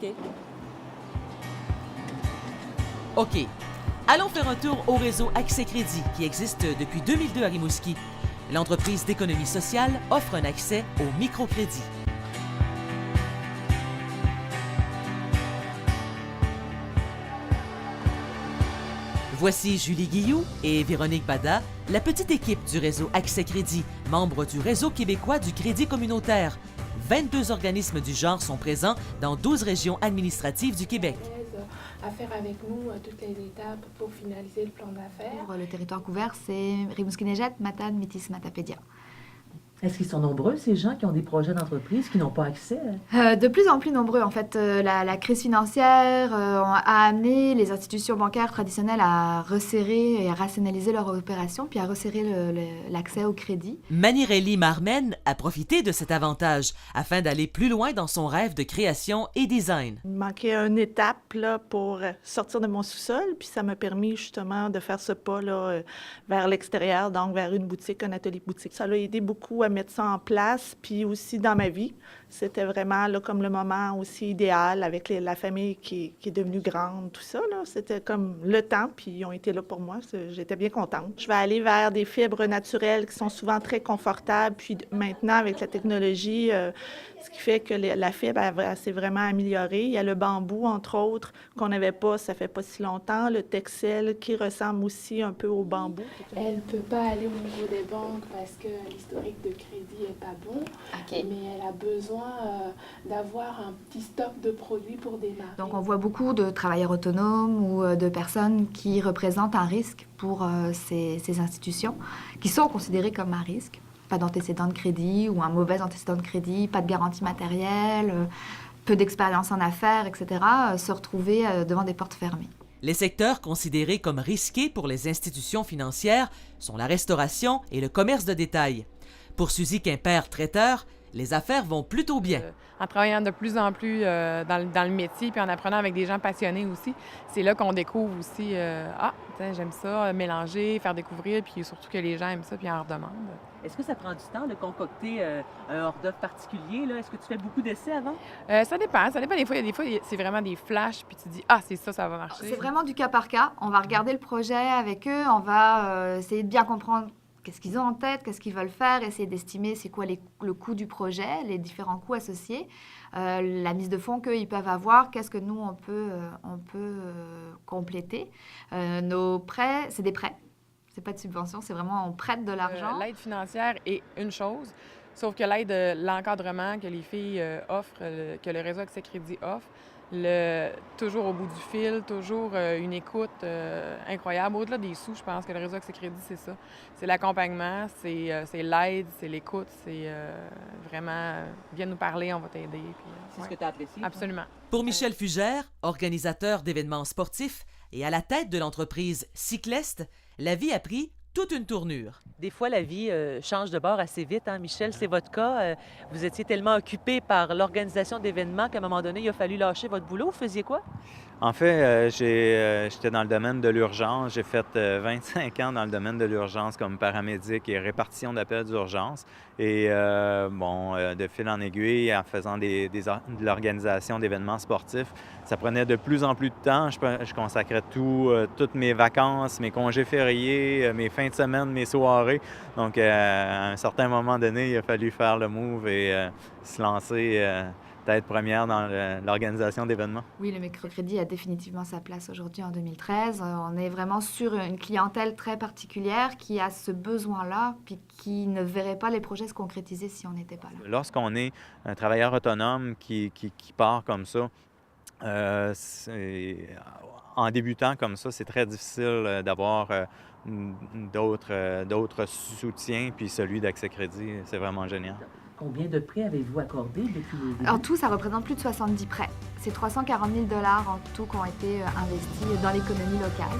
OK. OK. Allons faire un tour au réseau Accès Crédit qui existe depuis 2002 à Rimouski. L'entreprise d'économie sociale offre un accès au microcrédit. Voici Julie Guilloux et Véronique Bada, la petite équipe du réseau Accès Crédit, membre du réseau québécois du crédit communautaire. 22 organismes du genre sont présents dans 12 régions administratives du Québec. À faire avec nous toutes les étapes pour finaliser le plan d'affaires. Pour le territoire couvert, c'est Rimouski-Neigette, Matane, Métis, Matapédia. Est-ce qu'ils sont nombreux, ces gens qui ont des projets d'entreprise, qui n'ont pas accès? De plus en plus nombreux, en fait. La crise financière a amené les institutions bancaires traditionnelles à resserrer et à rationaliser leurs opérations, puis à resserrer l'accès au crédit. Manirelli Marmen a profité de cet avantage afin d'aller plus loin dans son rêve de création et design. Il manquait une étape là, pour sortir de mon sous-sol, puis ça m'a permis justement de faire ce pas là, vers l'extérieur, donc vers une boutique, un atelier boutique. Ça l'a aidé beaucoup à mettre ça en place, puis aussi dans ma vie. C'était vraiment là, comme le moment aussi idéal avec la famille qui est devenue grande, tout ça. Là. C'était comme le temps, puis ils ont été là pour moi. J'étais bien contente. Je vais aller vers des fibres naturelles qui sont souvent très confortables, puis maintenant, avec la technologie, ce qui fait que la fibre elle s'est vraiment améliorée. Il y a le bambou, entre autres, qu'on n'avait pas, ça fait pas si longtemps. Le textile qui ressemble aussi un peu au bambou. Elle ne peut pas aller au niveau des banques parce que l'historique de crédit n'est pas bon, mais elle a besoin d'avoir un petit stock de produits pour démarrer. Donc on voit beaucoup de travailleurs autonomes ou de personnes qui représentent un risque pour ces institutions, qui sont considérées comme un risque. Pas d'antécédent de crédit ou un mauvais antécédent de crédit, pas de garantie matérielle, peu d'expérience en affaires, etc., se retrouver devant des portes fermées. Les secteurs considérés comme risqués pour les institutions financières sont la restauration et le commerce de détail. Pour Suzy Quimper-Traiteur, les affaires vont plutôt bien. En travaillant de plus en plus dans le métier, puis en apprenant avec des gens passionnés aussi, c'est là qu'on découvre aussi j'aime ça, mélanger, faire découvrir, puis surtout que les gens aiment ça, puis en redemandent. Est-ce que ça prend du temps de concocter un hors-d'œuvre particulier? Là? Est-ce que tu fais beaucoup d'essais avant? Ça dépend. Des fois, c'est vraiment des flashs, puis tu dis « Ah, c'est ça, ça va marcher. » C'est vraiment du cas par cas. On va regarder le projet avec eux, on va essayer de bien comprendre qu'est-ce qu'ils ont en tête, qu'est-ce qu'ils veulent faire, essayer d'estimer c'est quoi le coût du projet, les différents coûts associés, la mise de fonds qu'ils peuvent avoir, qu'est-ce que nous, on peut compléter. Nos prêts, c'est des prêts, c'est pas de subvention, c'est vraiment on prête de l'argent. L'aide financière est une chose, sauf que l'aide, l'encadrement que les filles offrent, que le réseau Accès Crédit offre, toujours au bout du fil, toujours une écoute incroyable. Au-delà des sous, je pense que le réseau Accès Crédit, c'est ça. C'est l'accompagnement, c'est l'aide, c'est l'écoute, c'est vraiment viens nous parler, on va t'aider. C'est ce que tu as apprécié? Absolument. Pour Michel Fugère, organisateur d'événements sportifs et à la tête de l'entreprise Cycleste, la vie a pris toute une tournure. Des fois, la vie change de bord assez vite. Hein? Michel, c'est votre cas. Vous étiez tellement occupé par l'organisation d'événements qu'à un moment donné, il a fallu lâcher votre boulot. Vous faisiez quoi? En fait, j'étais dans le domaine de l'urgence. J'ai fait 25 ans dans le domaine de l'urgence comme paramédic et répartition d'appels d'urgence. Et de fil en aiguille, en faisant de l'organisation d'événements sportifs, ça prenait de plus en plus de temps. Je consacrais toutes mes vacances, mes congés fériés, mes fins de semaine, mes soirées. Donc, à un certain moment donné, il a fallu faire le move et se lancer tête première dans l'organisation d'événements. Oui, le microcrédit a définitivement sa place aujourd'hui en 2013. On est vraiment sur une clientèle très particulière qui a ce besoin-là, puis qui ne verrait pas les projets se concrétiser si on n'était pas là. Lorsqu'on est un travailleur autonome qui part comme ça, en débutant comme ça, c'est très difficile d'avoir d'autres soutiens, puis celui d'Accès Crédit, c'est vraiment génial. Combien de prêts avez-vous accordé depuis le début? En tout, ça représente plus de 70 prêts. C'est 340 000 $ en tout qui ont été investis dans l'économie locale.